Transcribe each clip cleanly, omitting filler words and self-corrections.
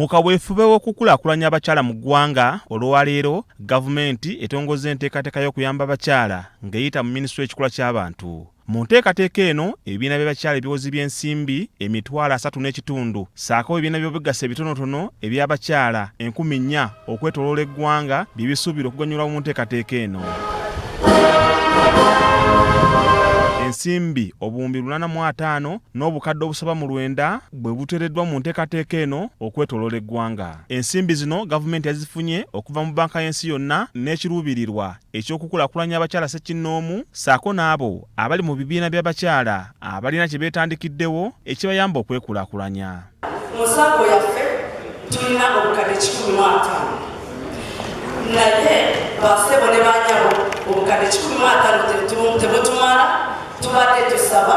Mu kaweefube w'okukulaakulanya abakyala mu ggwanga olwaleero gavumenti etongoza enteekateeka y'okuyamba abakyala ng'eyita mu minisitule y'ekikula ky'abantu. Mu nteekateeka eno ebibiina by'abakyala ebiwozi by'ensimbi emitwalo 3.5 ssaako ebibiina by'obweggasa ebitonotono eby'abakyala 4,000 okwetooloola eggwanga bye bisuubira okuganyulwa mu nteekateeka eno. Ensimbi Obuwumbi 850 n'obukadde obusaba mu 9 bwe buteereddwa mu nteekateeka eno okwetooloola eggwanga. Ensimbi zino gavumenti yazifunye okuva mu banka y'ensi yonna n'ekiruubirirwa eky'okukulaakulanya abakyala ssekinnoomu ssaako n'abo abali mu bibiina by'abakyala abalina kye beetandikiddewo ekibayamba okwekulaakulanya. Mu ssaako yaffe tulina obukadde 150 naye bassebo ne banyabo obukadde 150 tebutumala. Tubadde tusaba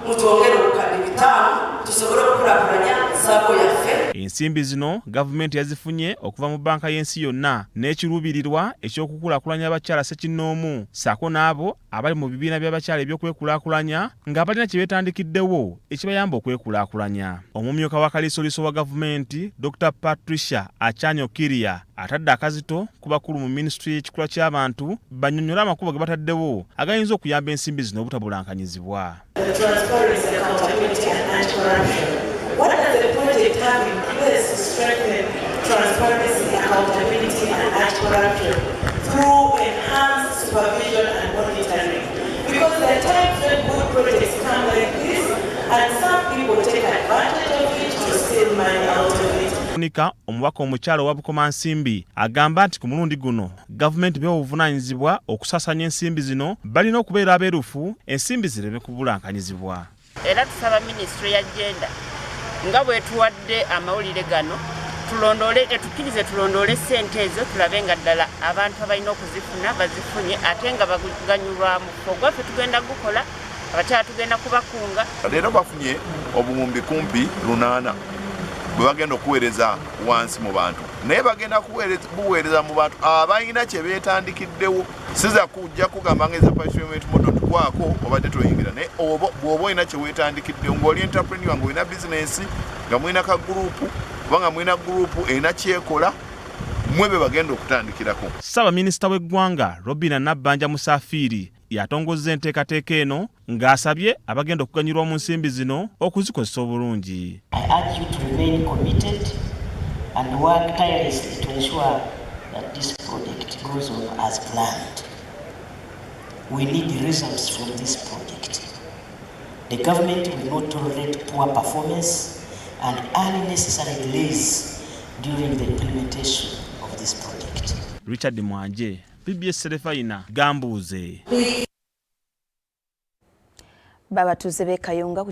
mutwongere obukadde 5 tusobole okukulaakulanya ssaako yaffe. Ensimbi zino gavumenti yazifunye okuva mu banka y'ensi yonna n'ekiruubirirwa eky'okukulaakulanya abakyala ssekinnoomu ssaako n'abo abali mu bibiina by'abakyala eby'okwekulaakulanya ng'abalina kye beetandikiddewo ekibayamba okwekulaakulanya. Omumyuka wa kaliisoliiso wa gavumenti Dr. Patricia Okiria atadde akazito ku bakulu mu minisitule y'ekikula ky'abantu bannyonnyola amakubo ge bataddewo agayinza okuyamba ensimbi zino obutabulankanyizibwa. What does the project have in place to strengthen transparency, accountability, and anti-corruption through enhanced supervision and monitoring? Because there are times when good projects come like this, and some people take advantage of it to steal money out of it. Omubaka omukyala owa Bukoma Ensimbi agamba nti ku mulundi guno gavumenti beewa obuvunaanyizibwa okusasanya ensimbi zino balina okubeera abeerufu ensimbi zireme kubulankanyizibwa. Era tusaba minisitule ya gender nga bwe tuwadde amawulire gano tukkirize tulondoole ssente ezo tulabe nga ddala abantu abalina okuzifuna bazifunye ate nga baganyulwamu. Ogwaffe tugenda gukola abakyala tugenda kubakunga. Leero bafunye obuwumbi kumpi 800 bwe bagenda okuweereza wansi mu bantu, naye bagenda buweereza mu bantu abalina kye beetandikiddewo. Siza kujja kugamba ngeza payment model tukwako obadde toyingira naye bw'oba olina kye weetandikiddewo ng'oli entrepreneur ng'olina bizinensi nga mulina ka gurupu oba nga mulina gurupu erina kyekola mwe be bagenda okutandikirako. Ssaabaminisita w'eggwanga Robina Nabbanja Musafiri yatongozza enteekateeka eno ng'asabye abagenda okuganyulwa mu nsimbi zino okuzikozesa obulungi. I urge you to remain committed and work tirelessly to ensure that this project goes on as planned. We need results from this project. The government will not tolerate poor performance and unnecessary delays during the implementation of this project. Richard Mwanje, PBS Serefina, Gambuze. Baba tuze be Kayunga